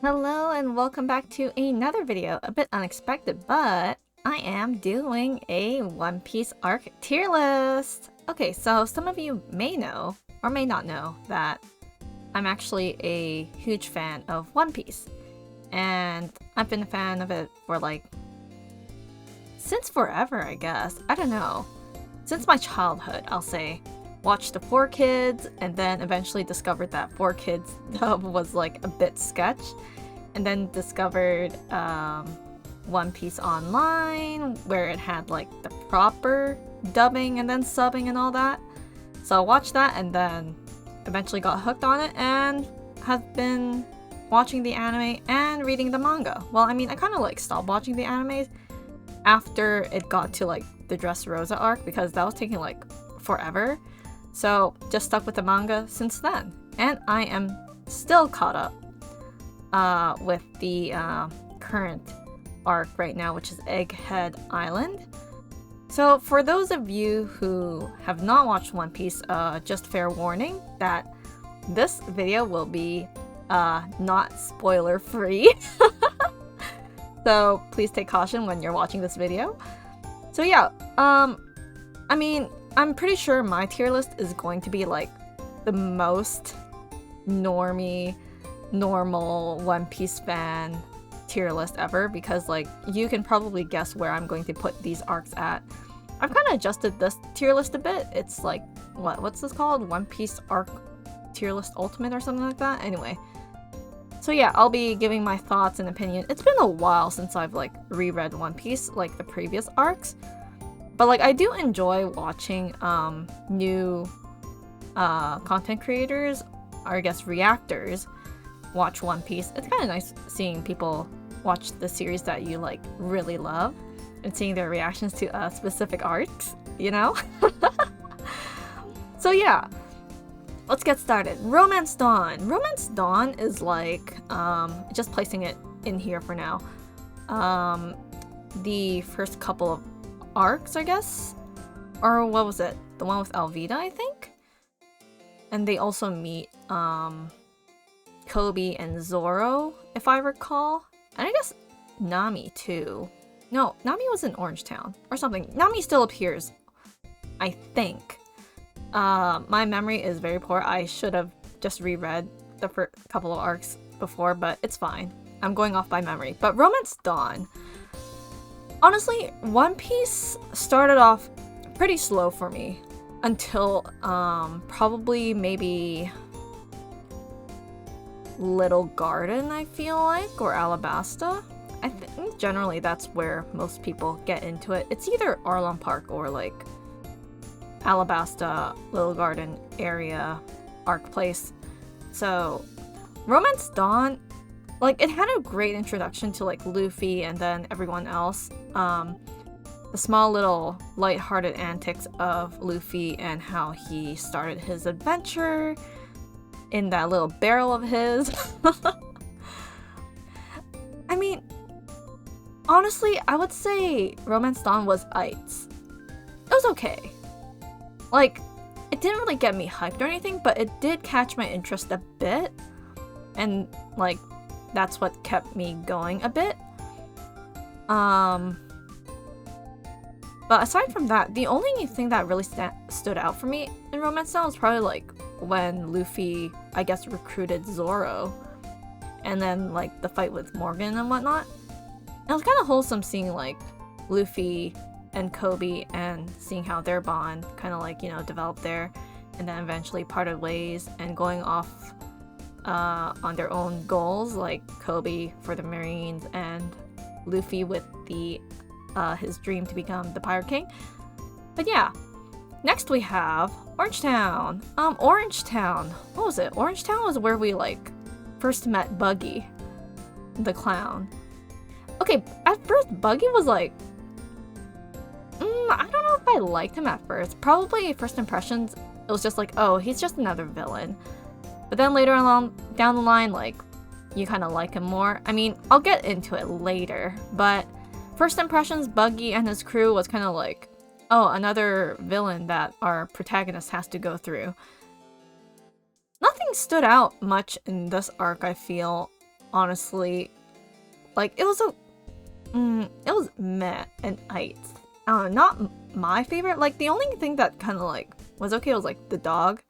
Hello and welcome back to another video. A bit unexpected, but I am doing a One Piece arc tier list. Okay, so some of you may know, or may not know, that I'm actually a huge fan of One Piece. And I've been a fan of it for since forever, I guess. I don't know. Since my childhood, I'll say. Watched the 4Kids, and then eventually discovered that 4Kids dub was like a bit sketch, and then discovered One Piece Online, where it had like the proper dubbing and then subbing and all that. So I watched that and then eventually got hooked on it and have been watching the anime and reading the manga. Well, I mean, I kind of like stopped watching the animes after it got to like the Dressrosa arc because that was taking like forever. So just stuck with the manga since then, and I am still caught up with the current arc right now, which is Egghead Island. So for those of you who have not watched One Piece, just fair warning that this video will be not spoiler free. So please take caution when you're watching this video. So yeah, I mean, I'm pretty sure my tier list is going to be like the most normal One Piece fan tier list ever, because like you can probably guess where I'm going to put these arcs at. I've kind of adjusted this tier list a bit. It's like, what's this called? One Piece arc tier list ultimate or something like that? Anyway. So yeah, I'll be giving my thoughts and opinion. It's been a while since I've like reread One Piece, like the previous arcs. But like I do enjoy watching new content creators, or I guess reactors, watch One Piece. It's kind of nice seeing people watch the series that you like really love and seeing their reactions to specific arcs, you know? So yeah, let's get started. Romance Dawn. Romance Dawn is like, just placing it in here for now, the first couple of arcs, I guess? Or what was it? The one with Alvida, I think? And they also meet Kobe and Zoro, if I recall. And I guess Nami too. No, Nami was in Orangetown or something. Nami still appears, I think. My memory is very poor. I should have just reread the first couple of arcs before, but it's fine. I'm going off by memory. But Romance Dawn. Honestly, One Piece started off pretty slow for me until probably maybe Little Garden, I feel like, or Alabasta. I think generally that's where most people get into it. It's either Arlong Park or like Alabasta, Little Garden area arc place. So Romance Dawn, like, it had a great introduction to like Luffy and then everyone else. The small little lighthearted antics of Luffy and how he started his adventure in that little barrel of his. I mean, honestly, I would say Romance Dawn was aights. It was okay. Like, it didn't really get me hyped or anything, but it did catch my interest a bit. And like, that's what kept me going a bit. But aside from that, the only thing that really stood out for me in Romance Dawn was probably like when Luffy, I guess, recruited Zoro, and then like the fight with Morgan and whatnot. And it was kind of wholesome seeing like Luffy and Kobe and seeing how their bond kind of like, you know, developed there, and then eventually parted ways and going off on their own goals, like Kobe for the Marines and Luffy with the his dream to become the Pirate King. But yeah, next we have Orangetown. Orangetown. What was it? Orangetown was where we like first met Buggy, the clown. Okay, at first Buggy was like, I don't know if I liked him at first. Probably first impressions, it was just like, oh, he's just another villain. But then later along down the line, like, you kind of like him more. I mean, I'll get into it later, but first impressions, Buggy and his crew was kind of like, oh, another villain that our protagonist has to go through. Nothing stood out much in this arc, I feel, honestly, like, it was meh and it. Not my favorite. Like, the only thing that kind of like was okay was like the dog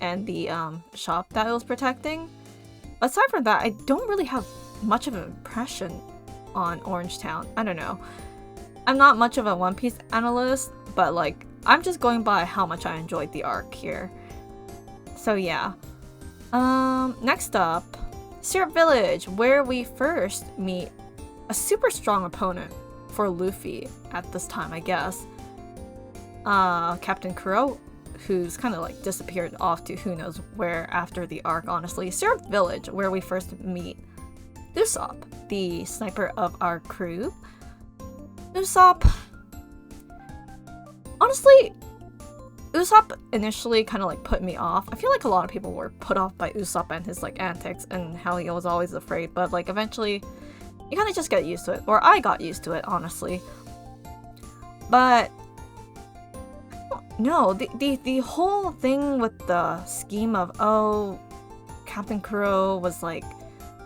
and the shop that it was protecting. Aside from that, I don't really have much of an impression on Orange Town. I don't know. I'm not much of a One Piece analyst, but like, I'm just going by how much I enjoyed the arc here. So yeah. Next up, Syrup Village, where we first meet a super strong opponent for Luffy at this time, I guess. Captain Kuro, who's kind of like disappeared off to who knows where after the arc, honestly. Syrup Village, where we first meet Usopp, the sniper of our crew. Usopp... Honestly, Usopp initially kind of like put me off. I feel like a lot of people were put off by Usopp and his like antics and how he was always afraid, but like eventually you kind of just get used to it. Or I got used to it, honestly. But no, the whole thing with the scheme of, oh, Captain Kuro was like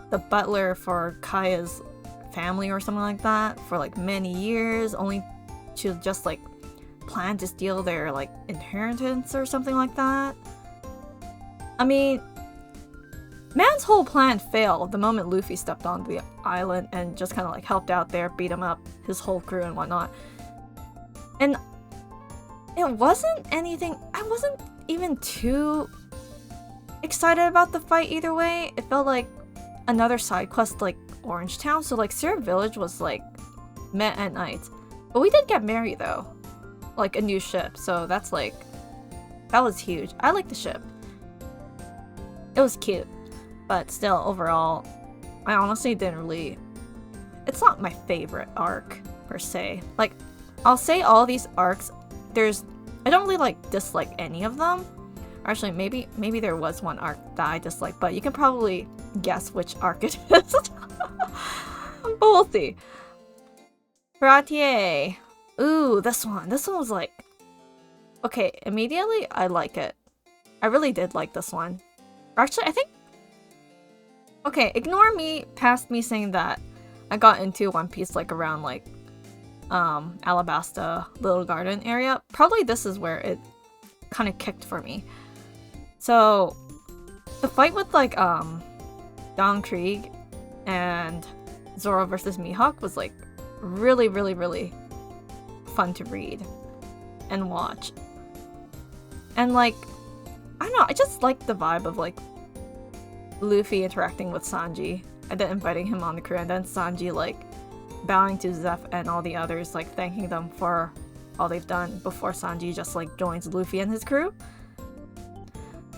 the butler for Kaya's family or something like that for like many years, only to just like plan to steal their like inheritance or something like that. I mean, man's whole plan failed the moment Luffy stepped on the island and just kind of like helped out there, beat him up, his whole crew and whatnot. And it wasn't anything, I wasn't even too excited about the fight either way. It felt like another side quest like Orange Town, so like Syrup Village was like meh at night. But we did get married though. Like a new ship, so that's like, that was huge. I like the ship. It was cute, but still overall, I honestly didn't really, it's not my favorite arc per se. Like, I'll say all these arcs, I don't really like dislike any of them. Actually, maybe there was one arc that I disliked, but you can probably guess which arc it is. But we'll see. Baratier. Ooh, this one was like... Okay, immediately, I like it. I really did like this one. Actually, I think... Okay, ignore me, past me saying that I got into One Piece like around like... Alabasta, Little Garden area. Probably this is where it kind of kicked for me. So, the fight with like, Don Krieg and Zoro versus Mihawk was like really, really, really fun to read and watch. And like, I don't know, I just like the vibe of like Luffy interacting with Sanji and then inviting him on the crew, and then Sanji like bowing to Zeph and all the others, like thanking them for all they've done before Sanji just like joins Luffy and his crew.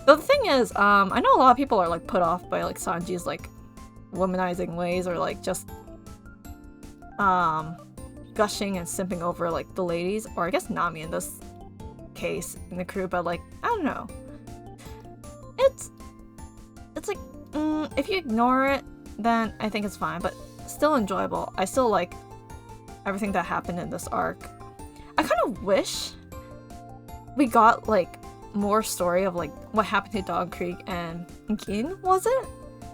Though the thing is, I know a lot of people are like put off by like Sanji's like womanizing ways, or like just gushing and simping over like the ladies, or I guess Nami in this case in the crew, but like, I don't know. It's like, if you ignore it, then I think it's fine, but still enjoyable. I still like everything that happened in this arc. I kind of wish we got like more story of like what happened to Dog Creek and Gin, was it?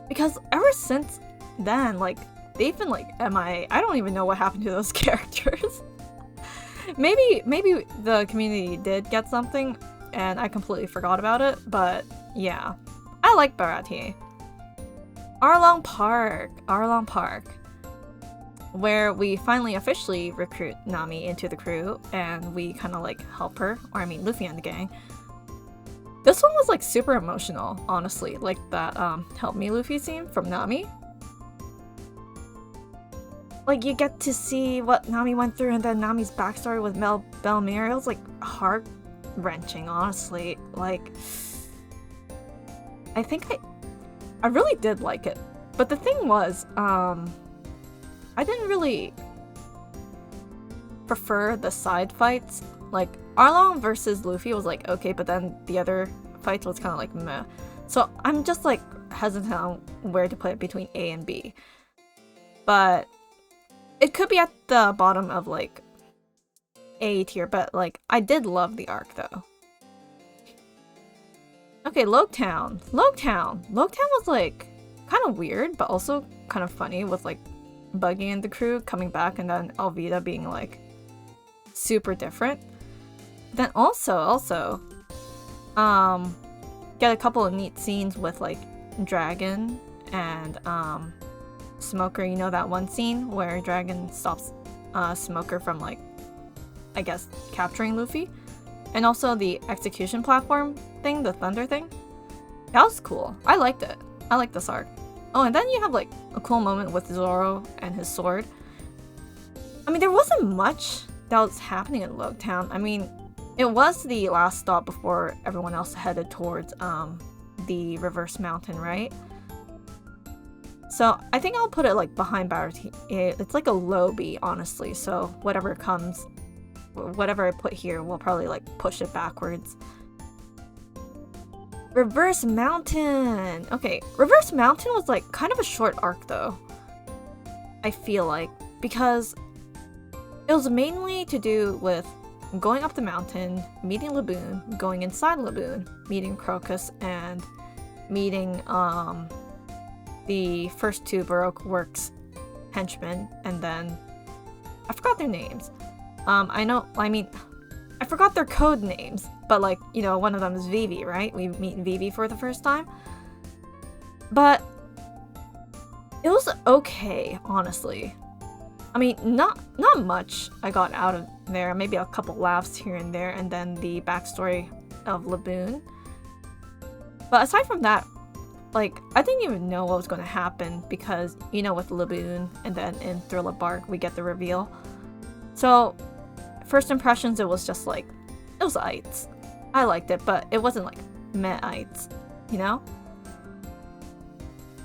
Because ever since then, like, they've been like MIA. I don't even know what happened to those characters. maybe the community did get something and I completely forgot about it, but yeah. I like Baratier. Arlong Park, where we finally officially recruit Nami into the crew and we kind of like help her, or I mean Luffy and the gang. This one was like super emotional, honestly, like that help me Luffy scene from Nami. Like, you get to see what Nami went through and then Nami's backstory with Belmere. It was like heart-wrenching, honestly. Like, I think I really did like it. But the thing was, I didn't really prefer the side fights. Like, Arlong versus Luffy was like, okay, but then the other fights was kind of like meh. So I'm just like hesitant on where to put it between A and B. But it could be at the bottom of like A tier, but like I did love the arc though. Okay, Loketown was like kind of weird, but also kind of funny with like Buggy and the crew coming back and then Alvida being like super different. Then also, get a couple of neat scenes with like Dragon and Smoker. You know that one scene where Dragon stops Smoker from like, I guess, capturing Luffy? And also the execution platform thing, the thunder thing. That was cool. I liked it. I liked this arc. Oh, and then you have like a cool moment with Zoro and his sword. I mean, there wasn't much that was happening in Loguetown. I mean, it was the last stop before everyone else headed towards the Reverse Mountain, right? So I think I'll put it like behind Barati. It's like a low B, honestly. So whatever comes, whatever I put here, will probably like push it backwards. Reverse Mountain! Okay, Reverse Mountain was like kind of a short arc though. I feel like, because it was mainly to do with going up the mountain, meeting Laboon, going inside Laboon, meeting Crocus, and meeting the first two Baroque Works henchmen, and then I forgot their names. I forgot their code names, but like, you know, one of them is Vivi, right? We meet Vivi for the first time. But it was okay, honestly. I mean, not much I got out of there. Maybe a couple laughs here and there, and then the backstory of Laboon. But aside from that, like, I didn't even know what was going to happen because, you know, with Laboon, and then in Thriller Bark, we get the reveal. So, first impressions, it was just like, it was ites. I liked it, but it wasn't like meh-ites, you know?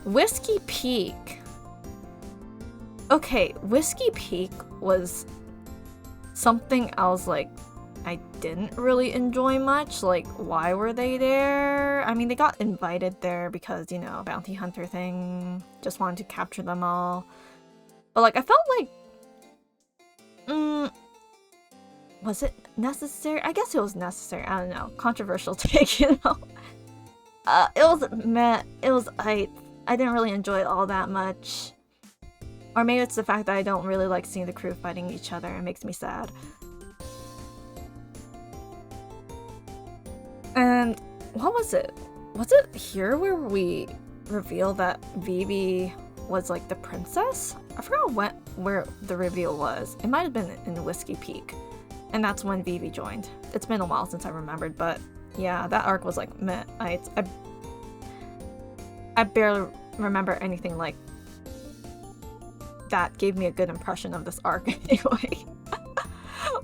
Whiskey Peak. Okay, Whiskey Peak was something I was like, I didn't really enjoy much. Like, why were they there? I mean, they got invited there because, you know, bounty hunter thing. Just wanted to capture them all. But like, I felt like, was it necessary? I guess it was necessary. I don't know. Controversial take, you know? It was meh. It was I didn't really enjoy it all that much. Or maybe it's the fact that I don't really like seeing the crew fighting each other. It makes me sad. And what was it? Was it here where we revealed that Vivi was like the princess? I forgot where the reveal was. It might have been in Whiskey Peak. And that's when Vivi joined. It's been a while since I remembered, but yeah, that arc was like meh. I barely remember anything like that gave me a good impression of this arc anyway.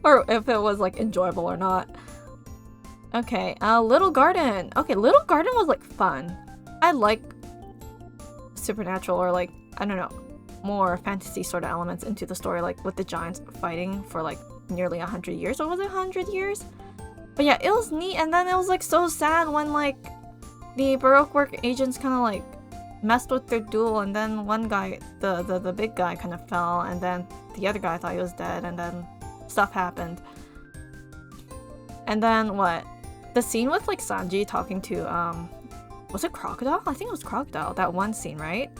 Or if it was like enjoyable or not. Okay, Little Garden. Okay, Little Garden was like fun. I like supernatural or like, I don't know, more fantasy sort of elements into the story, like with the giants fighting for like nearly 100 years, or was it 100 years? But yeah, it was neat, and then it was like so sad when like the Baroque Work agents kind of like messed with their duel, and then one guy, the big guy, kind of fell, and then the other guy thought he was dead, and then stuff happened. And then what? The scene with like Sanji talking to was it Crocodile? I think it was Crocodile. That one scene, right?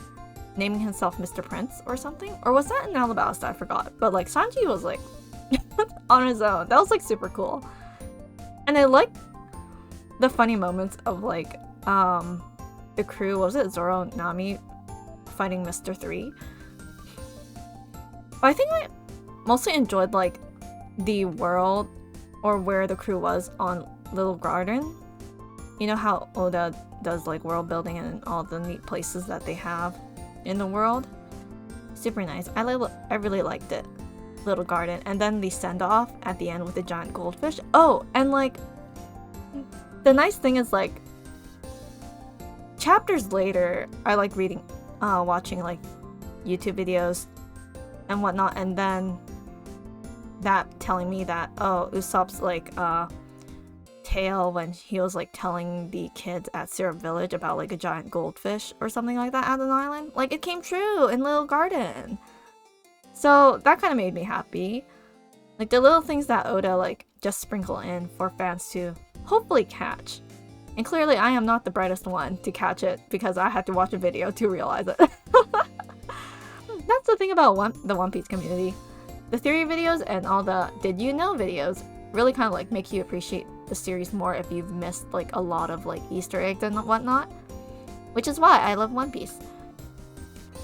Naming himself Mr. Prince or something? Or was that in Alabasta? I forgot. But like Sanji was like on his own. That was like super cool. And I like the funny moments of like the crew. Was it Zoro and Nami fighting Mr. 3? But I think I mostly enjoyed like the world or where the crew was on Little Garden. You know how Oda does like world building and all the neat places that they have in the world? Super nice. I really liked it. Little Garden. And then the send-off at the end with the giant goldfish. Oh, and like the nice thing is like chapters later I like reading watching like YouTube videos and whatnot, and then that telling me that, oh, Usopp's like tale when he was like telling the kids at Syrup Village about like a giant goldfish or something like that at an island, like it came true in Little Garden. So that kind of made me happy. Like the little things that Oda like just sprinkle in for fans to hopefully catch And clearly I am not the brightest one to catch it because I had to watch a video to realize it. That's the thing about the One Piece community. The theory videos and all the did you know videos really kind of like make you appreciate the series more if you've missed like a lot of like Easter eggs and whatnot. Which is why I love One Piece.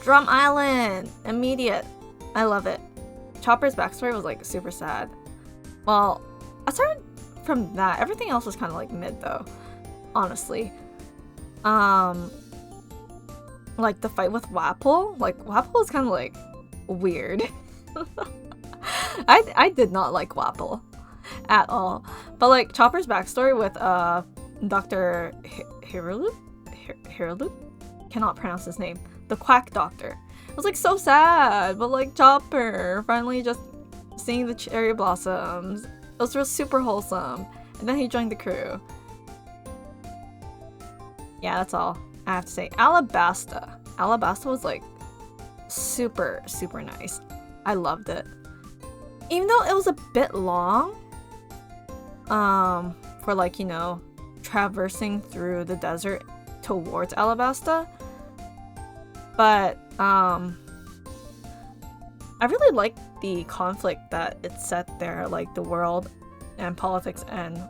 Drum Island! Immediate. I love it. Chopper's backstory was like super sad. Well, aside from that, everything else was kind of like mid though. Honestly. Like the fight with Wapol? Like Wapol was kind of like weird. I did not like Wapol at all. But like Chopper's backstory with Dr. Hirulu? Cannot pronounce his name. The Quack Doctor. It was like so sad, but like Chopper finally just seeing the cherry blossoms. It was real super wholesome. And then he joined the crew. Yeah, that's all I have to say. Alabasta. Alabasta was like super, super nice. I loved it. Even though it was a bit long, for like, you know, traversing through the desert towards Alabasta. But, I really liked the conflict that it set there, like the world and politics and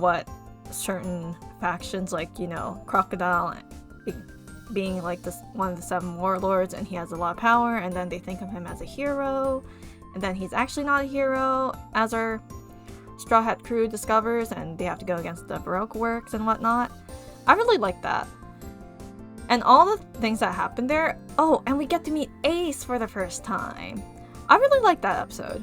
what certain factions, like, you know, Crocodile being like this one of the 7 warlords and he has a lot of power, and then they think of him as a hero, and then he's actually not a hero, as our Straw Hat crew discovers, and they have to go against the Baroque works and whatnot. I really like that. And all the things that happened there. Oh, and we get to meet Ace for the first time. I really liked that episode.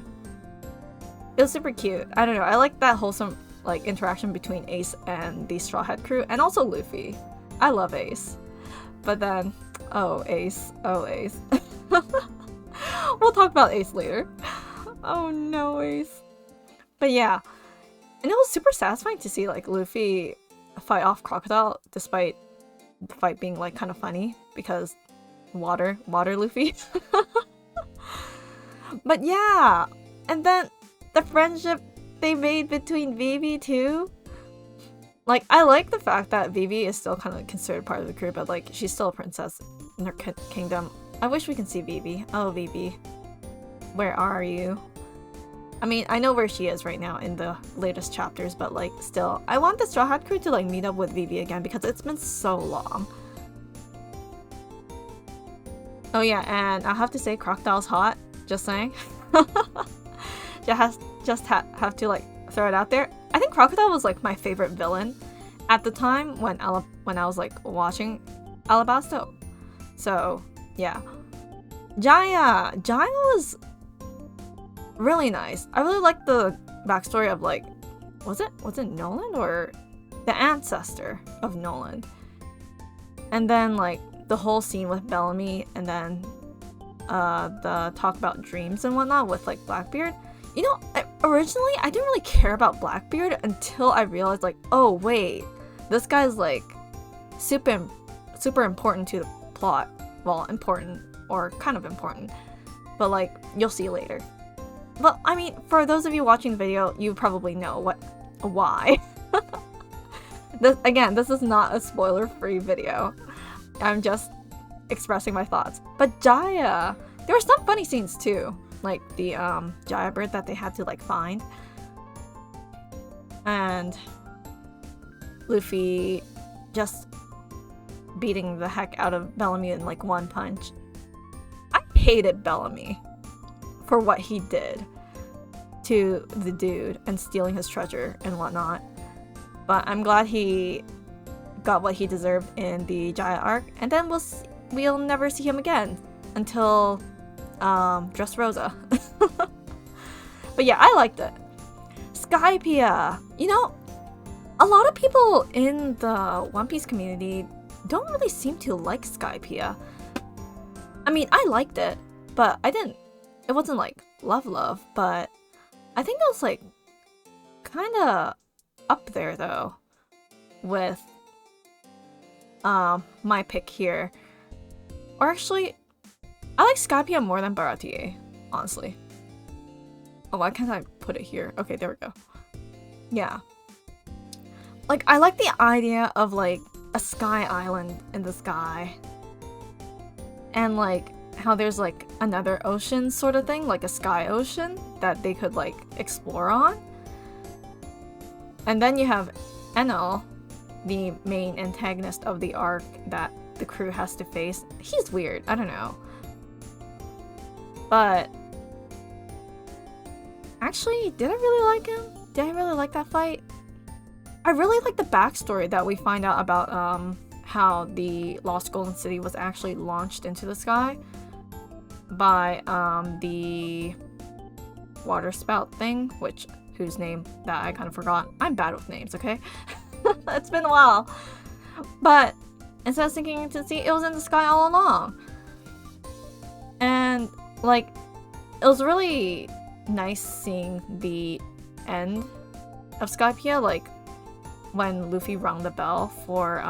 It was super cute. I don't know, I like that wholesome like interaction between Ace and the Straw Hat crew, and also Luffy. I love Ace. But then, oh Ace. We'll talk about Ace later. Oh no, Ace. But yeah. And it was super satisfying to see like Luffy fight off Crocodile despite the fight being like kind of funny because water Luffy. But yeah, and then the friendship they made between Vivi too. Like, I like the fact that Vivi is still kind of considered part of the crew, but like she's still a princess in her kingdom. I wish we can see Vivi. Oh, Vivi, where are you? I mean, I know where she is right now in the latest chapters, but like still, I want the Straw Hat crew to like meet up with Vivi again because it's been so long. Oh yeah, and I have to say Crocodile's hot, just saying. Just have to like throw it out there. I think Crocodile was like my favorite villain at the time when I was like watching Alabasta. So yeah. Jaya was really nice. I really liked the backstory of like, was it Nolan or the ancestor of Nolan? And then like the whole scene with Bellamy, and then the talk about dreams and whatnot with like Blackbeard. You know, originally I didn't really care about Blackbeard until I realized like, oh wait, this guy's like super important to the plot. Well, important or kind of important, but like you'll see later. But I mean, for those of you watching the video, you probably know why. This is not a spoiler-free video. I'm just expressing my thoughts. But Jaya, there were some funny scenes too, like the Jaya bird that they had to like find, and Luffy just beating the heck out of Bellamy in like one punch. I hated Bellamy for what he did to the dude and stealing his treasure and whatnot, but I'm glad he got what he deserved in the Jaya arc, and then we'll never see him again until Dressrosa. But yeah, I liked it. Skypiea, you know, a lot of people in the One Piece community don't really seem to like Skypiea. I mean, I liked it, but it wasn't like love, but I think it was like kind of up there though with my pick here. Or actually, I like Skypiea more than Baratie, honestly. Oh, why can't I put it here? Okay, there we go. Yeah. Like, I like the idea of, like, a sky island in the sky. And, like, how there's, like, another ocean sort of thing, like a sky ocean that they could, like, explore on. And then you have Enel, the main antagonist of the arc that the crew has to face. He's weird, I don't know. But actually, did I really like him? Did I really like that fight? I really like the backstory that we find out about how the Lost Golden City was actually launched into the sky by the water spout thing, whose name that I kind of forgot. I'm bad with names, okay? It's been a while. But instead of sinking into the sea, it was in the sky all along. And like, it was really nice seeing the end of Skypiea, like when Luffy rang the bell for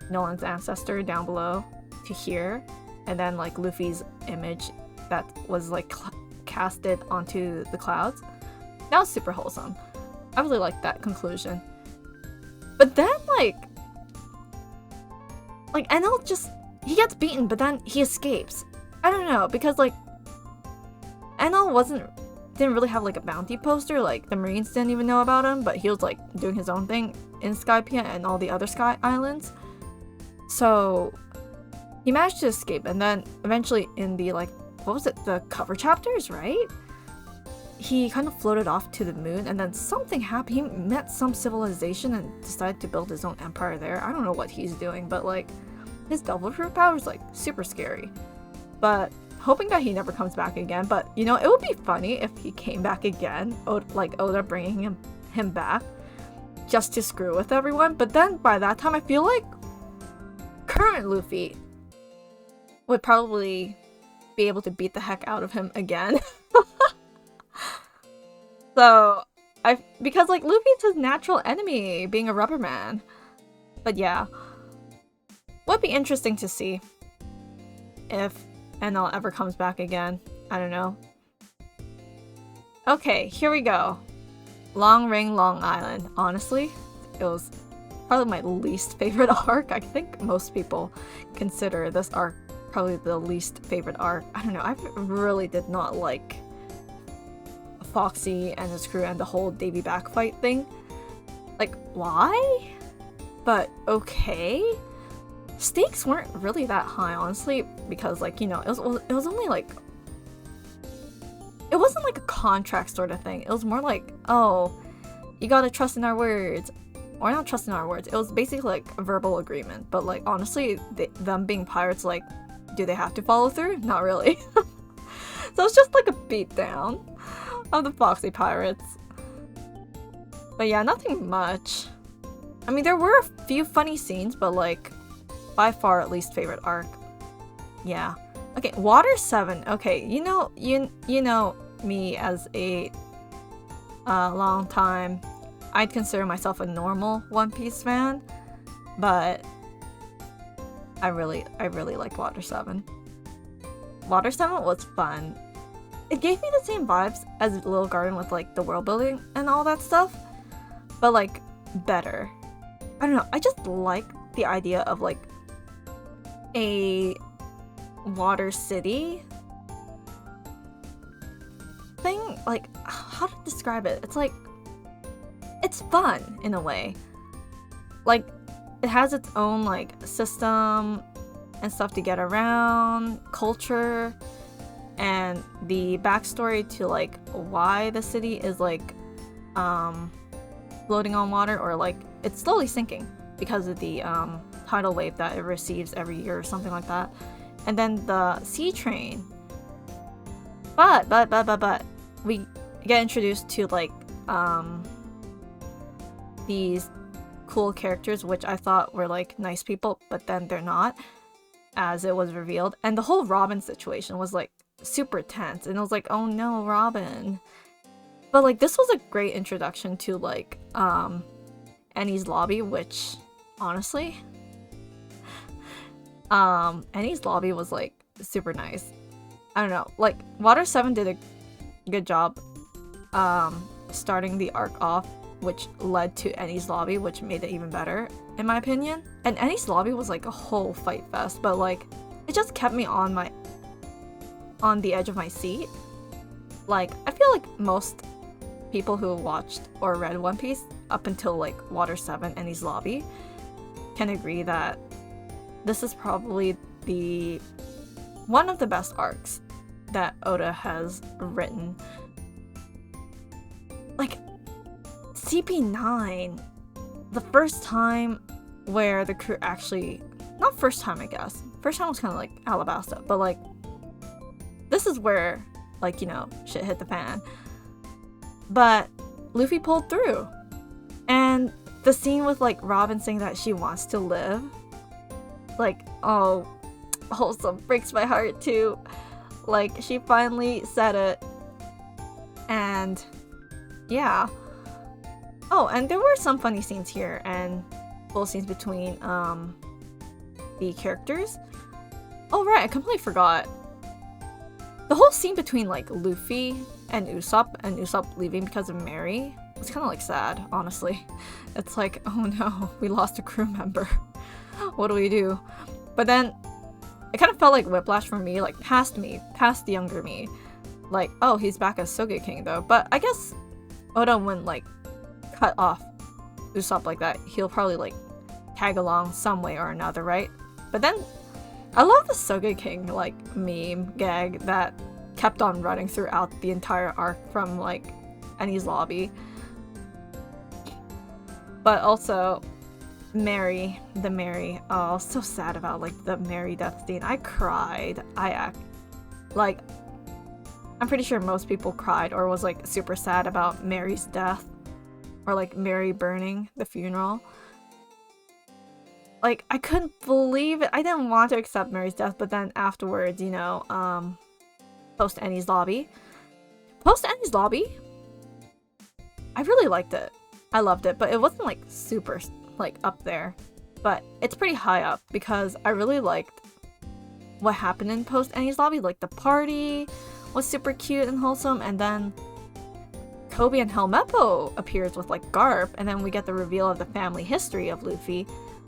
Nolan's ancestor down below to hear, and then like Luffy's image that was like casted onto the clouds. That was super wholesome. I really liked that conclusion. But then like Enel just, he gets beaten, but then he escapes. I don't know, because like Enel didn't really have like a bounty poster, like the Marines didn't even know about him, but he was like doing his own thing in Skypiea and all the other sky islands. So he managed to escape, and then eventually in the like, what was it, the cover chapters, right? He kind of floated off to the moon, and then something happened. He met some civilization and decided to build his own empire there. I don't know what he's doing, but like his devil fruit power is like super scary. But hoping that he never comes back again. But you know, it would be funny if he came back again, like Oda bringing him back just to screw with everyone. But then by that time, I feel like current Luffy would probably be able to beat the heck out of him again. So because like Luffy's his natural enemy, being a rubber man. But yeah, would be interesting to see if Enel ever comes back again. I don't know. Okay, here we go. Long Ring, Long Island. Honestly, it was probably my least favorite arc. I think most people consider this arc probably the least favorite arc. I don't know, I really did not like Foxy and his crew and the whole Davy back fight thing. Like, why? But okay. Stakes weren't really that high, honestly, because like, you know, it was only like, it wasn't like a contract sort of thing. It was more like, oh, you gotta trust in our words, or not trust in our words. It was basically like a verbal agreement, but like honestly, them being pirates, like, do they have to follow through? Not really. So it's just like a beatdown of the Foxy pirates. But yeah, nothing much. I mean, there were a few funny scenes, but like, by far at least favorite arc. Yeah. Okay, Water 7. Okay, you know me as a long time. I'd consider myself a normal One Piece fan, but I really like Water 7. Water 7 was fun. It gave me the same vibes as Little Garden with like the world building and all that stuff, but like better. I don't know, I just like the idea of like a water city thing. Like, how to describe it? It's like, it's fun in a way. Like, it has its own like system and stuff to get around, culture, and the backstory to like why the city is like floating on water, or like it's slowly sinking because of the tidal wave that it receives every year or something like that. And then the sea train. But we get introduced to like these cool characters, which I thought were like nice people, but then they're not, as it was revealed. And the whole Robin situation was like super tense, and it was like, oh no, Robin. But like, this was a great introduction to like Enies Lobby, which honestly, Enies Lobby was like super nice. I don't know, like Water 7 did a good job starting the arc off which led to Annie's lobby, which made it even better, in my opinion. And Annie's lobby was like a whole fight fest, but like, it just kept me on the edge of my seat. Like, I feel like most people who watched or read One Piece up until like Water 7, Annie's lobby, can agree that this is probably one of the best arcs that Oda has written. Like, CP9, the first time where the crew actually, not first time I guess, first time was kind of like Alabasta, but like, this is where, like, you know, shit hit the fan. But Luffy pulled through. And the scene with like Robin saying that she wants to live, like, oh, wholesome, breaks my heart too. Like, she finally said it. And yeah. Oh, and there were some funny scenes here and full scenes between the characters. Oh right, I completely forgot. The whole scene between like Luffy and Usopp leaving because of Mary was kind of like sad, honestly. It's like, oh no, we lost a crew member. What do we do? But then it kind of felt like whiplash for me, like past the younger me. Like, oh, he's back as Sogeking though. But I guess Oda wouldn't like cut off Usopp like that. He'll probably like tag along some way or another, right? But then I love the Sogeking like meme gag that kept on running throughout the entire arc from like Annie's lobby. But also Mary, oh, so sad about like the Mary death scene. I cried. Like, I'm pretty sure most people cried or was like super sad about Mary's death, or like Mary burning the funeral. Like, I couldn't believe it. I didn't want to accept Mary's death, but then afterwards, you know, post Annie's lobby, I really liked it. I loved it, but it wasn't like super like up there, but it's pretty high up because I really liked what happened in post Annie's lobby. Like, the party was super cute and wholesome, and then Kobe and Helmeppo appears with like Garp, and then we get the reveal of the family history of Luffy,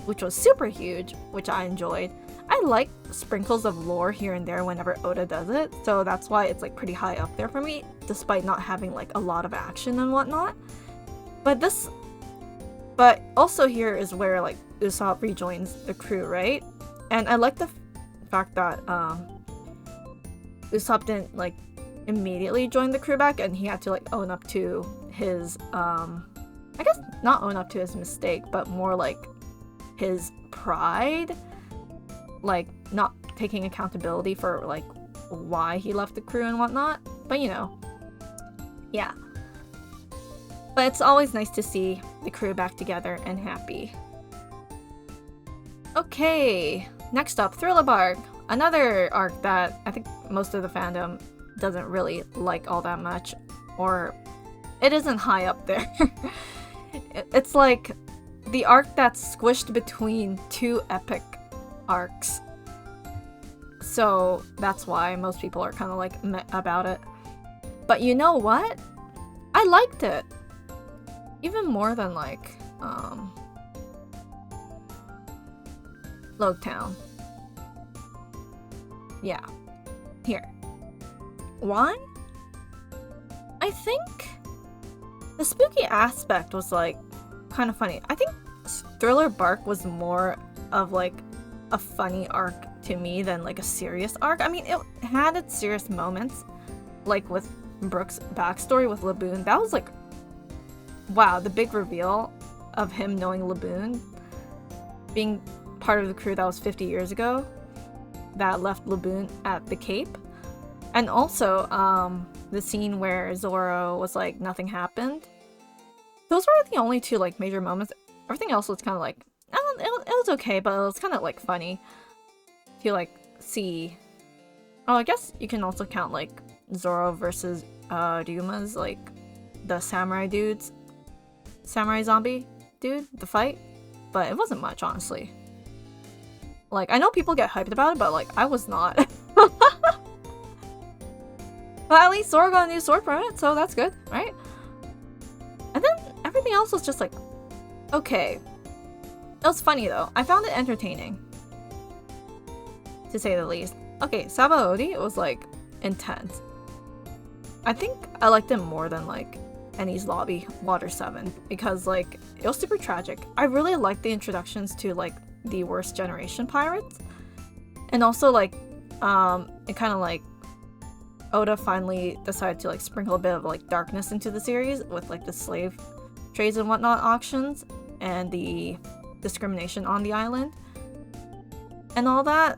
which was super huge, which I enjoyed. I like sprinkles of lore here and there whenever Oda does it, so that's why it's like pretty high up there for me, despite not having like a lot of action and whatnot. But also here is where like Usopp rejoins the crew, right? And I like the fact that Usopp didn't like immediately join the crew back, and he had to like own up to his I guess not own up to his mistake, but more like his pride, like not taking accountability for like why he left the crew and whatnot. But you know, yeah. But it's always nice to see the crew back together and happy. Okay, next up, Thriller Bark. Another arc that I think most of the fandom doesn't really like all that much, or it isn't high up there. It's like the arc that's squished between two epic arcs. So that's why most people are kind of like meh about it. But you know what? I liked it. Even more than like Logtown. Yeah. Here. Why? I think the spooky aspect was like kind of funny. I think Thriller Bark was more of like a funny arc to me than like a serious arc. I mean, it had its serious moments, like with Brook's backstory with Laboon. That was like, wow, the big reveal of him knowing Laboon, being part of the crew that was 50 years ago that left Laboon at the Cape. And also the scene where Zoro was like, nothing happened. Those were the only two like major moments. Everything else was kind of like, it was okay, but it was kind of like funny to like see. Oh, I guess you can also count like Zoro versus Ryuma's, like the samurai dudes, samurai zombie dude, the fight. But it wasn't much, honestly. Like, I know people get hyped about it, but like I was not. But at least Zoro got a new sword from it, so that's good, right? And then everything else was just like, okay. It was funny though. I found it entertaining, to say the least. Okay, Sabaody was like intense. I think I liked him more than like Eni's Lobby Water 7 because like it was super tragic. I really liked the introductions to like the worst generation pirates, and also like it kind of like Oda finally decided to like sprinkle a bit of like darkness into the series with like the slave trades and whatnot auctions and the discrimination on the island and all that,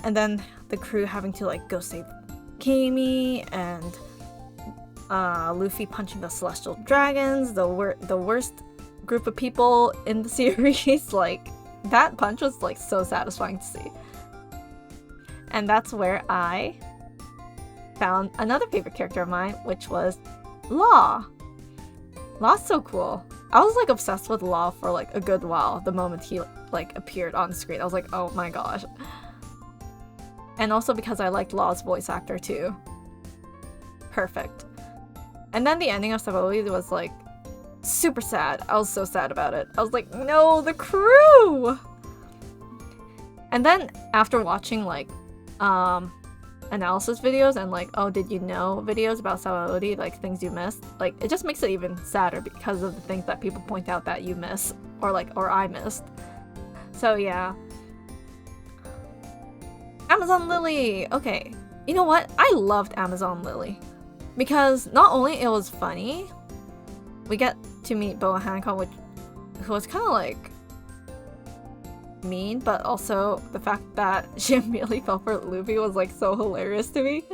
and then the crew having to like go save Kami and Luffy punching the celestial dragons, the worst group of people in the series. Like that punch was like so satisfying to see. And that's where I found another favorite character of mine, which was Law. Law's so cool. I was like obsessed with Law for like a good while the moment he like appeared on screen. I was like, oh my gosh. And also because I liked Law's voice actor too. Perfect. And then the ending of Sabaody was like super sad. I was so sad about it. I was like, no, the crew! And then after watching like analysis videos and like, oh, did you know videos about Sabaody, like things you missed, like it just makes it even sadder because of the things that people point out that you miss or I missed. So yeah. Amazon Lily! Okay, you know what? I loved Amazon Lily because not only it was funny, we get to meet Boa Hancock, who was kind of like mean, but also the fact that she immediately fell for Luffy was like so hilarious to me.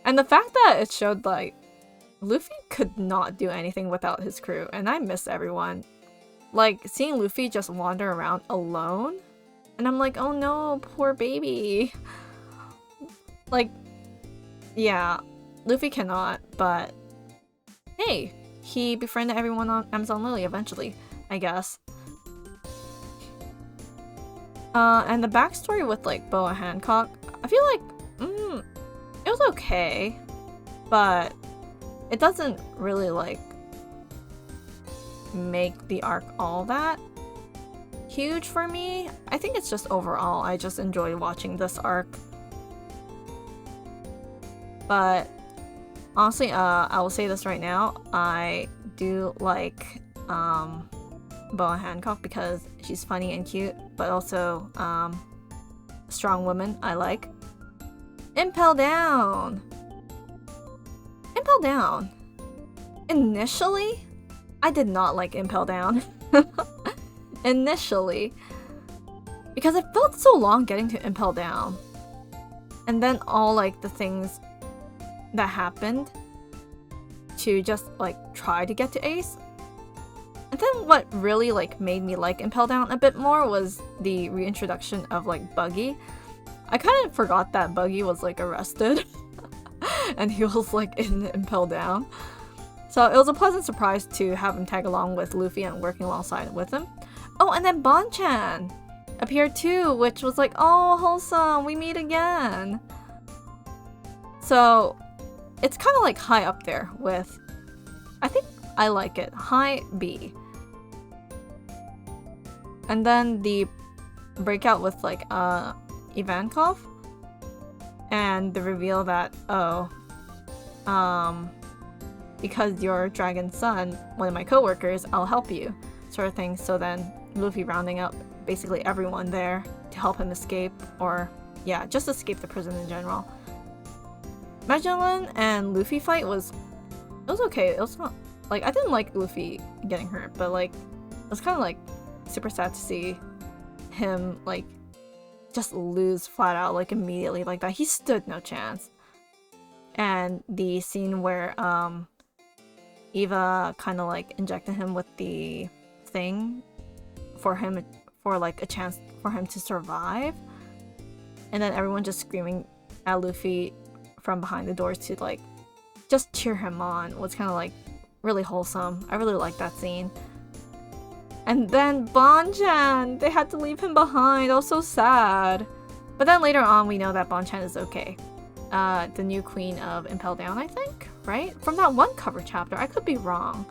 And the fact that it showed like Luffy could not do anything without his crew, and I miss everyone. Like seeing Luffy just wander around alone, and I'm like, oh no, poor baby. Like, yeah, Luffy cannot, but hey, he befriended everyone on Amazon Lily eventually, I guess. And the backstory with like Boa Hancock, I feel like it was okay, but it doesn't really like make the arc all that huge for me. I think it's just overall I just enjoyed watching this arc. But honestly, I will say this right now, I do like Boa Hancock because she's funny and cute, but also strong woman I like. Impel Down! Impel Down! Initially, I did not like Impel Down. Initially. Because it felt so long getting to Impel Down. And then all like the things that happened to just like try to get to Ace. And then what really like made me like Impel Down a bit more was the reintroduction of like Buggy. I kind of forgot that Buggy was like arrested and he was like in Impel Down. So it was a pleasant surprise to have him tag along with Luffy and working alongside with him. Oh, and then Bonchan appeared too, which was like, oh, wholesome, we meet again. So it's kind of like high up there with, I think I like it, high B. And then the breakout with like Ivankov and the reveal that, oh, because you're Dragon's son, one of my coworkers, I'll help you, sort of thing. So then Luffy rounding up basically everyone there to help him escape, or yeah, just escape the prison in general. Magellan and Luffy fight was okay. It was not like, I didn't like Luffy getting hurt, but like it was kind of like super sad to see him like just lose flat out like immediately like that. He stood no chance. And the scene where Eva kind of like injected him with the thing for like a chance for him to survive, and then everyone just screaming at Luffy from behind the doors to like just cheer him on was kind of like really wholesome. I really liked that scene. And then Bonchan, they had to leave him behind. I was so sad. But then later on we know that Bonchan is okay. The new queen of Impel Down, I think, right? From that one cover chapter. I could be wrong.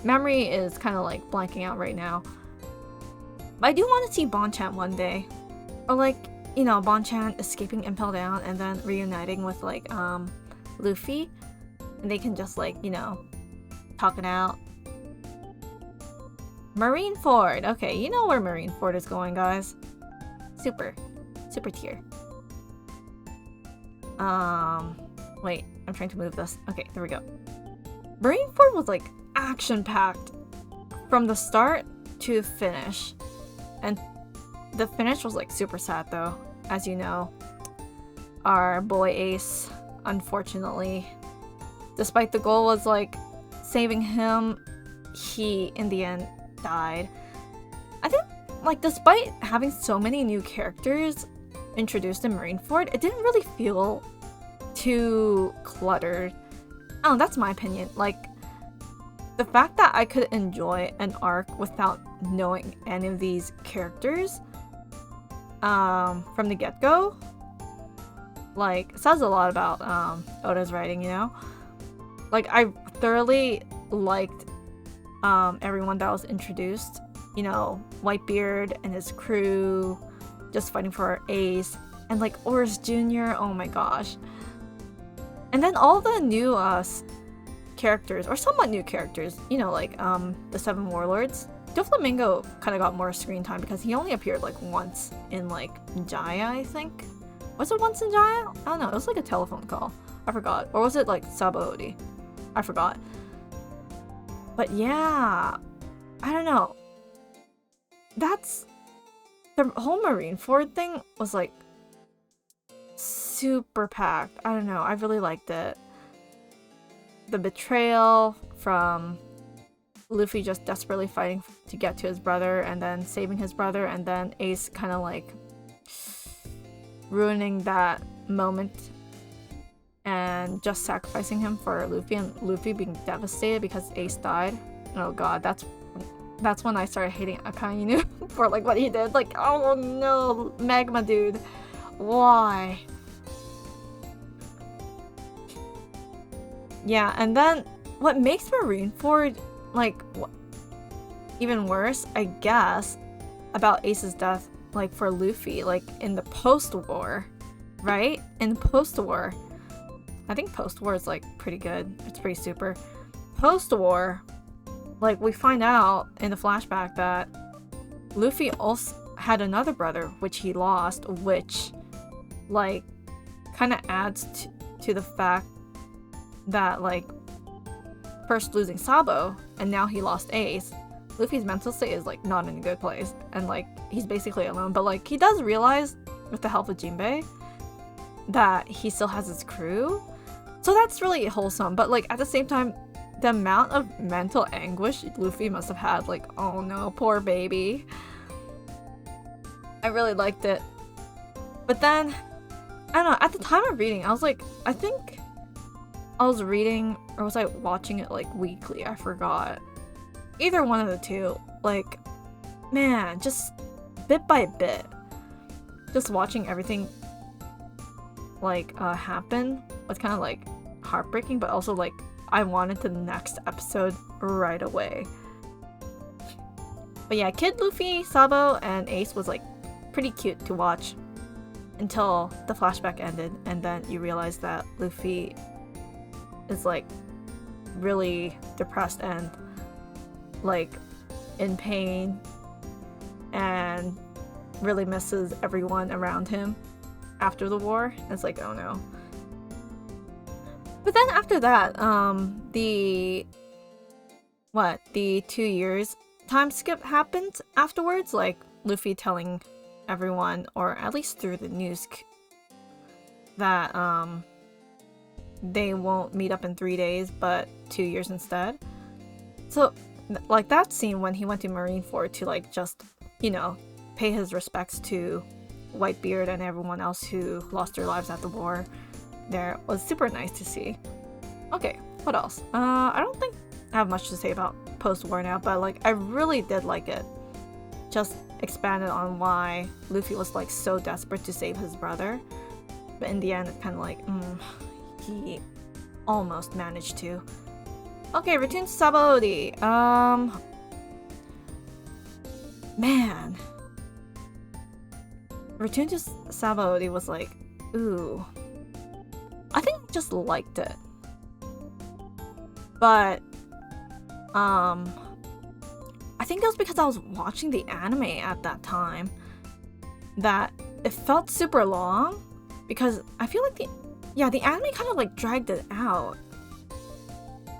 memory is kind of like blanking out right now. But I do want to see Bonchan one day. Or like, you know, Bonchan escaping Impel Down and then reuniting with like Luffy. And they can just like, you know, talk it out. Marineford. Okay, you know where Marineford is going, guys. Super tier. Wait, I'm trying to move this. Okay, there we go. Marineford was like action-packed from the start to finish. And the finish was like super sad though, as you know. Our boy Ace, unfortunately, despite the goal was like saving him, he in the end died. I think like despite having so many new characters introduced in Marineford, it didn't really feel too cluttered. Oh, that's my opinion. Like the fact that I could enjoy an arc without knowing any of these characters from the get-go, like says a lot about Oda's writing, you know? Like I thoroughly liked everyone that was introduced, you know, Whitebeard and his crew just fighting for Ace, and like Oris Jr., oh my gosh. And then all the new characters, or somewhat new characters, you know, like the 7 Warlords. Doflamingo kind of got more screen time because he only appeared like once in like Jaya, I think. Was it once in Jaya? I don't know, it was like a telephone call. I forgot. Or was it like Sabaody? I forgot. But yeah, I don't know. That's... The whole Marineford thing was like super packed. I don't know, I really liked it. The betrayal from Luffy just desperately fighting to get to his brother and then saving his brother, and then Ace kind of like ruining that moment and just sacrificing him for Luffy, and Luffy being devastated because Ace died. Oh god, that's when I started hating Akainu for like what he did. Like, oh no, Magma dude, why? Yeah, and then what makes Marineford like even worse, I guess, about Ace's death, like for Luffy, like in the post-war, right? In post-war, I think post-war is like pretty good. It's pretty super. Post-war, like we find out in the flashback that Luffy also had another brother, which he lost, which like kind of adds to the fact that like first losing Sabo and now he lost Ace, Luffy's mental state is like not in a good place, and like he's basically alone. But like he does realize with the help of Jinbei that he still has his crew, so that's really wholesome. But like at the same time, the amount of mental anguish Luffy must have had, like, oh no, poor baby. I really liked it. But then I don't know, at the time of reading I was like, I think I was reading, or was I watching it like weekly? I forgot. Either one of the two. Like, man, just bit by bit, just watching everything like happen was kind of like heartbreaking, but also like I wanted the next episode right away. But yeah, Kid Luffy, Sabo, and Ace was like pretty cute to watch until the flashback ended, and then you realize that Luffy is like really depressed and like in pain and really misses everyone around him after the war. It's like, oh no. But then after that, the 2 years time skip happened afterwards, like Luffy telling everyone, or at least through the news, that they won't meet up in 3 days, but 2 years instead. So, like that scene when he went to Marineford to like just, you know, pay his respects to Whitebeard and everyone else who lost their lives at the war, there was super nice to see. Okay, what else? I don't think I have much to say about post-war now, but like I really did like it. Just expanded on why Luffy was like so desperate to save his brother, but in the end it's kind of like he almost managed to. Okay, Return to Sabaody. Man. Return to Sabaody was like, ooh. I think I just liked it. But, I think it was because I was watching the anime at that time that it felt super long, because I feel like the anime kind of like dragged it out.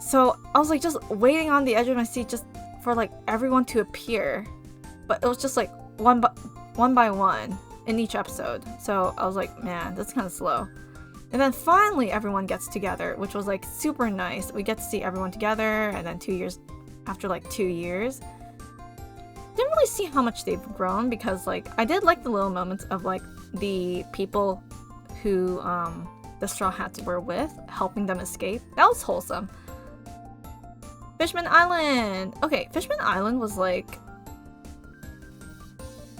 So I was like just waiting on the edge of my seat just for like everyone to appear, but it was just like one by one in each episode. So I was like, man, that's kind of slow. And then finally everyone gets together, which was like super nice. We get to see everyone together, and then 2 years after, like 2 years, didn't really see how much they've grown, because like I did like the little moments of like the people who the Straw Hats were with, helping them escape. That was wholesome. Fishman Island! Okay, Fishman Island was like...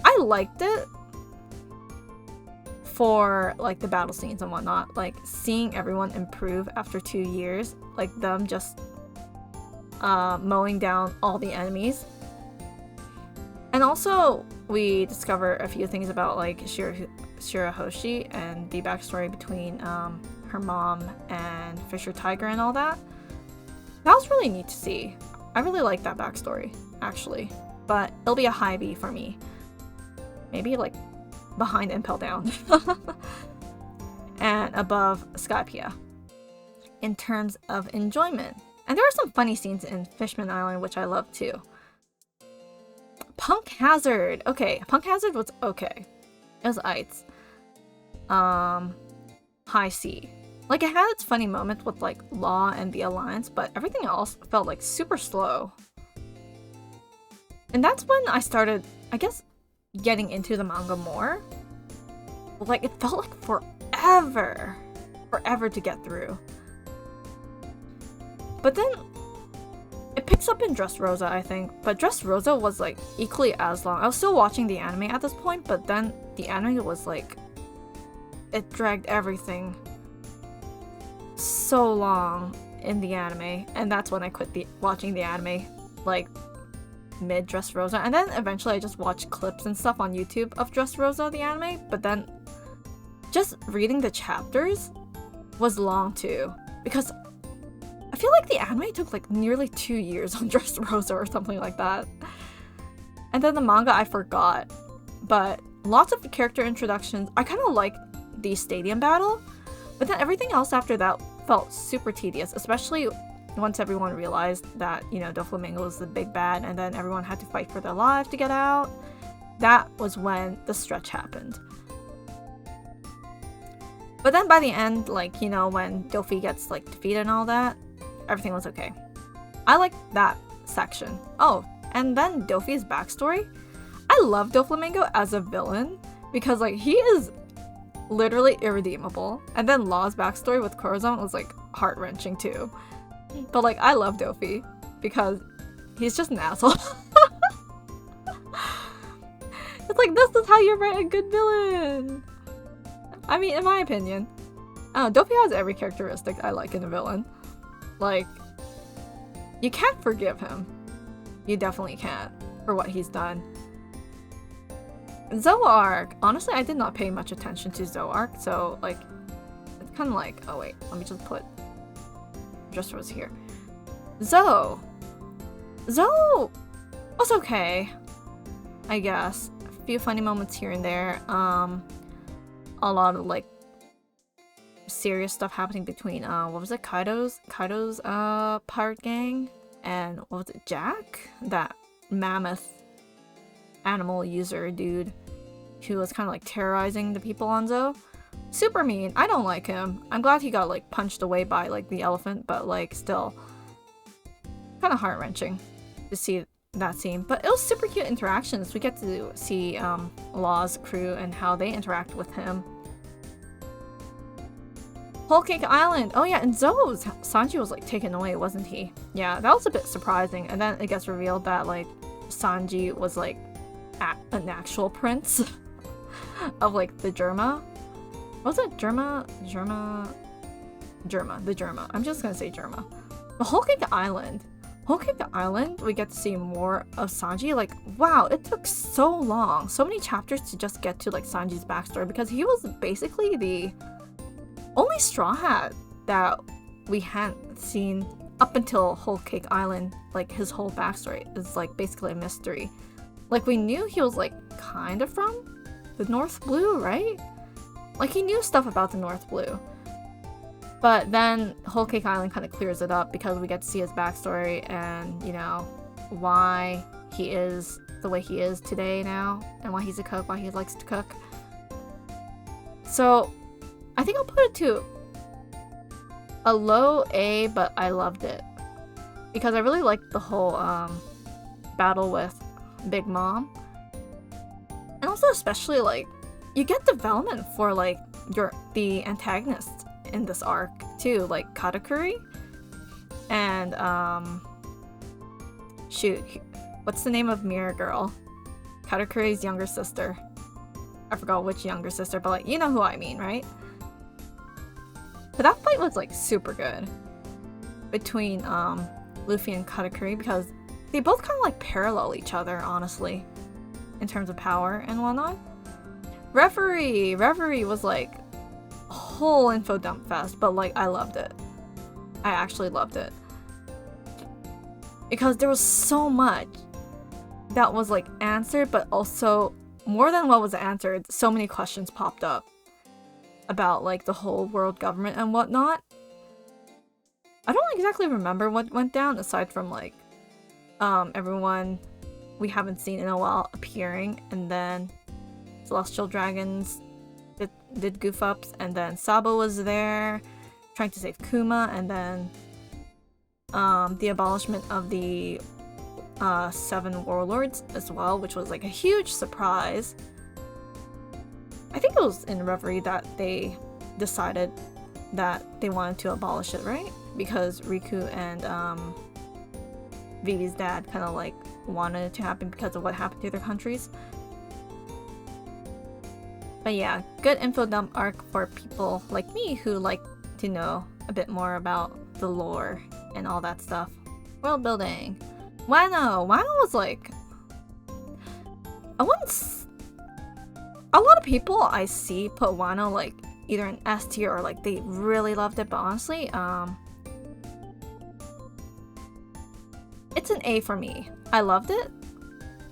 I liked it for like the battle scenes and whatnot. Like seeing everyone improve after 2 years. Like them just mowing down all the enemies. And also, we discover a few things about like Shirahoshi and the backstory between her mom and Fisher Tiger and all that. That was really neat to see. I really like that backstory, actually. But it'll be a high B for me. Maybe like behind Impel Down. And above Skypiea. In terms of enjoyment. And there are some funny scenes in Fishman Island, which I love too. Punk Hazard. Okay, Punk Hazard was okay. It was ites. High C. Like, it had its funny moments with like Law and the Alliance, but everything else felt like super slow. And that's when I started, I guess, getting into the manga more. Like, it felt like forever to get through. But then it picks up in Dressrosa, I think, but Dressrosa was like equally as long. I was still watching the anime at this point, but then the anime was like, it dragged everything so long in the anime, and that's when I quit watching the anime, like mid Dressrosa. And then eventually I just watched clips and stuff on YouTube of Dressrosa, the anime, but then just reading the chapters was long too, because I feel like the anime took like nearly 2 years on Dressrosa or something like that. And then the manga I forgot, but lots of character introductions. I kind of liked the stadium battle, but then everything else after that felt super tedious, especially once everyone realized that, you know, Doflamingo was the big bad, and then everyone had to fight for their life to get out. That was when the stretch happened. But then by the end, like, you know, when Dofi gets like defeated and all that, everything was okay. I liked that section. Oh, and then Dofi's backstory. I love Doflamingo as a villain because like he is literally irredeemable. And then Law's backstory with Corazon was like heart-wrenching too. But like I love Dofi because he's just an asshole. It's like, this is how you write a good villain. I mean, in my opinion. Dofi has every characteristic I like in a villain. Like, you can't forgive him. You definitely can't for what he's done. Zoark. Honestly, I did not pay much attention to Zoark, so like, it's kind of like, oh wait, let me just put Dressrosa here. Zoe was okay, I guess. A few funny moments here and there. A lot of like serious stuff happening between what was it, Kaido's pirate gang, and what was it, Jack, that mammoth animal user dude who was kind of like terrorizing the people on Zoe. Super mean. I don't like him. I'm glad he got like punched away by like the elephant, but like still kind of heart-wrenching to see that scene. But it was super cute interactions. We get to see Law's crew and how they interact with him. Whole Cake Island. Oh yeah, and Sanji was like taken away, wasn't he? Yeah, that was a bit surprising. And then it gets revealed that like Sanji was like an actual prince of like the Germa. Was it Germa? The Germa. I'm just gonna say Germa. The Whole Cake Island. Whole Cake Island, we get to see more of Sanji. Like, wow, it took so long, so many chapters to just get to like Sanji's backstory, because he was basically the only Straw Hat that we hadn't seen up until Whole Cake Island. Like, his whole backstory is like basically a mystery. Like, we knew he was like kind of from the North Blue, right? Like, he knew stuff about the North Blue. But then Whole Cake Island kind of clears it up because we get to see his backstory and, you know, why he is the way he is today now, and why he's a cook, why he likes to cook. So I think I'll put it to a low A, but I loved it. Because I really liked the whole battle with Big Mom. And also especially, like, you get development for, like, the antagonists in this arc too, like Katakuri and shoot, what's the name of Mirror Girl? Katakuri's younger sister. I forgot which younger sister, but like, you know who I mean, right? But that fight was like super good between Luffy and Katakuri, because they both kind of like parallel each other, honestly, in terms of power and whatnot. Reverie was like whole info dump fest, but like I loved it. I actually loved it because there was so much that was like answered, but also more than what was answered, so many questions popped up about like the whole world government and whatnot. I don't exactly remember what went down aside from like everyone we haven't seen in a while appearing, and then celestial dragons did goof ups, and then Sabo was there trying to save Kuma, and then the abolishment of the 7 warlords as well, which was like a huge surprise. I think it was in Reverie that they decided that they wanted to abolish it, right? Because Riku and Vivi's dad kind of like wanted it to happen because of what happened to their countries. But yeah, good info dump arc for people like me who like to know a bit more about the lore and all that stuff. World building. Wano was like, a lot of people I see put Wano like either in S tier or like they really loved it, but honestly, it's an A for me. I loved it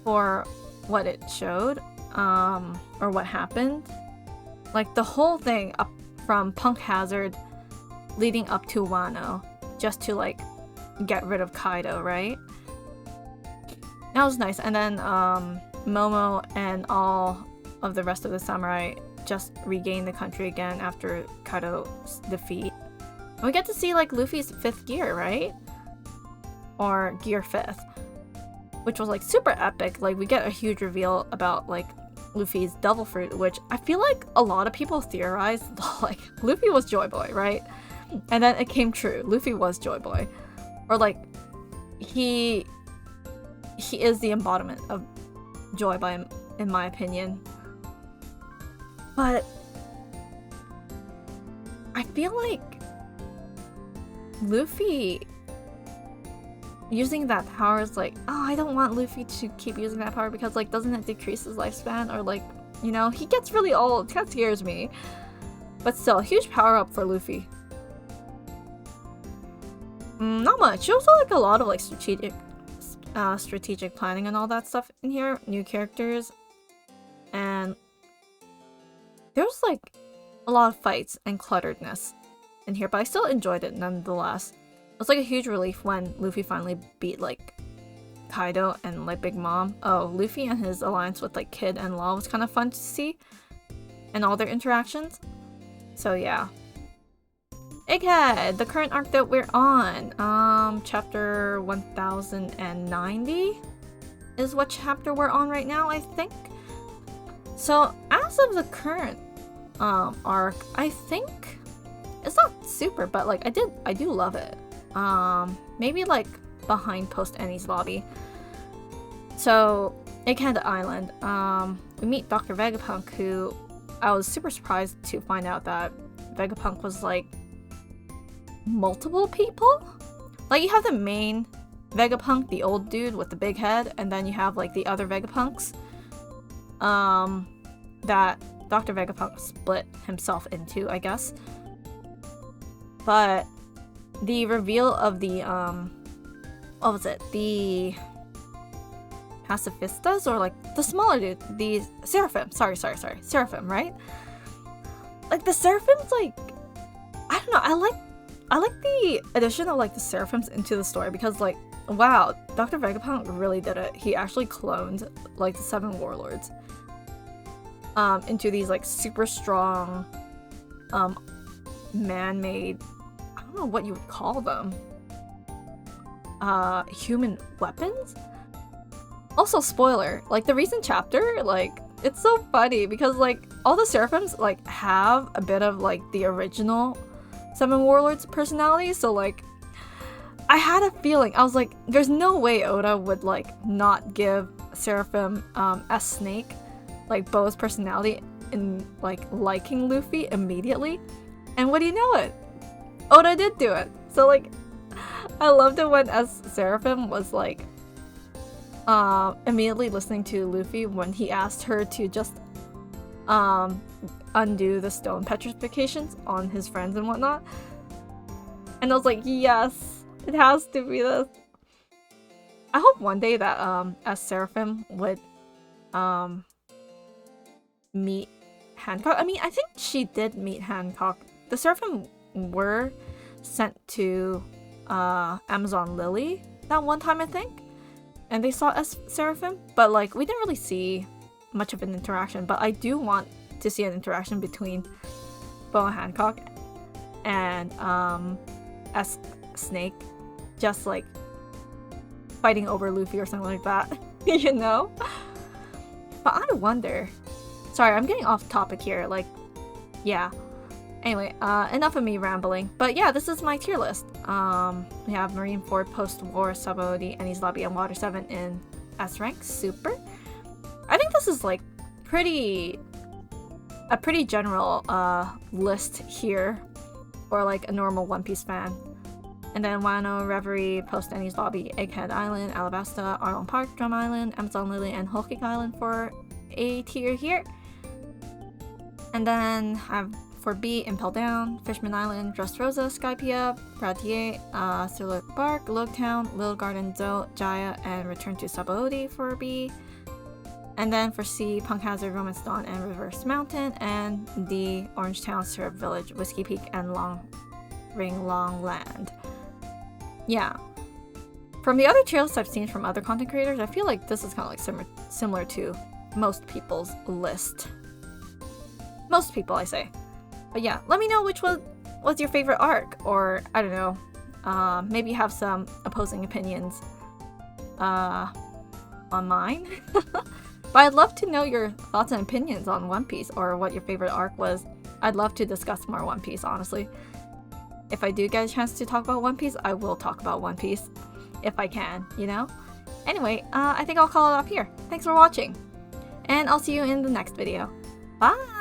for what it showed, or what happened. Like the whole thing up from Punk Hazard leading up to Wano, just to like get rid of Kaido, right? That was nice. And then Momo and all of the rest of the samurai just regained the country again after Kaido's defeat. And we get to see like Luffy's 5th gear, right? Or gear 5th, which was like super epic. Like we get a huge reveal about like Luffy's devil fruit, which I feel like a lot of people theorized like Luffy was Joy Boy, right? And then it came true. Luffy was Joy Boy, or like he is the embodiment of Joy Boy in my opinion. But I feel like Luffy using that power is like, oh, I don't want Luffy to keep using that power because like doesn't it decrease his lifespan, or like, you know, he gets really old. That scares me. But still, huge power up for Luffy. Not much. There's also like a lot of like strategic planning and all that stuff in here. New characters, and there's like a lot of fights and clutteredness in here, but I still enjoyed it nonetheless. It was like a huge relief when Luffy finally beat like Kaido and like Big Mom. Oh, Luffy and his alliance with like Kid and Law was kind of fun to see, and all their interactions. So yeah. Egghead, the current arc that we're on, chapter 1090 is what chapter we're on right now, I think. So as of the current arc, I think it's not super, but like I do love it. Maybe like behind post Annie's lobby. So Egghead Island, we meet Dr. Vegapunk, who I was super surprised to find out that Vegapunk was like multiple people. Like, you have the main Vegapunk, the old dude with the big head, and then you have like the other Vegapunks that Dr. Vegapunk split himself into, I guess. But the reveal of the what was it? The pacifistas, or like the smaller dude, the Seraphim. Sorry. Seraphim, right? Like the Seraphims, like, I don't know, I like the addition of like the Seraphims into the story, because like, wow, Dr. Vegapunk really did it. He actually cloned like the 7 warlords into these like super strong man-made, I don't know what you would call them, human weapons. Also, spoiler, like the recent chapter, like, it's so funny because like all the Seraphims like have a bit of like the original 7 warlords personality, so like I had a feeling, I was like, there's no way Oda would like not give Seraphim as Snake like Boa's personality in like liking Luffy immediately. And what do you know it? Oda did do it. So like I loved it when as Seraphim was like immediately listening to Luffy when he asked her to just undo the stone petrifications on his friends and whatnot. And I was like, yes, it has to be this. I hope one day that as Seraphim would meet Hancock. I mean, I think she did meet Hancock. The Seraphim were sent to Amazon Lily that one time, I think, and they saw as Seraphim, but like we didn't really see much of an interaction. But I do want to see an interaction between Boa Hancock and as Snake, just like fighting over Luffy or something like that. You know? But I wonder, sorry, I'm getting off topic here, like, yeah. Anyway, enough of me rambling. But yeah, this is my tier list. We have Marineford, Post-War, Sabaody, Enies Lobby, and Water 7 in S rank. Super. I think this is like a pretty general list here for like a normal One Piece fan. And then Wano, Reverie, Post Enies Lobby, Egghead Island, Alabasta, Arlong Park, Drum Island, Amazon Lily, and Whole Cake Island for A tier here. And then I have for B, Impel Down, Fishman Island, Dressrosa, Skypiea, Pradier, Silhouette Bark, Logtown, Little Garden Zoo, Jaya, and Return to Sabaody for B. And then for C, Punk Hazard, Romance Dawn, and Reverse Mountain. And D, Orange Town, Syrup Village, Whiskey Peak, and Long Ring Long Land. Yeah. From the other tier lists I've seen from other content creators, I feel like this is kind of like similar to most people's list. Most people, I say. But yeah, let me know which one was your favorite arc, or I don't know, maybe you have some opposing opinions on mine. But I'd love to know your thoughts and opinions on One Piece, or what your favorite arc was. I'd love to discuss more One Piece, honestly. If I do get a chance to talk about One Piece, I will talk about One Piece. If I can, you know? Anyway, I think I'll call it off here. Thanks for watching. And I'll see you in the next video. Bye!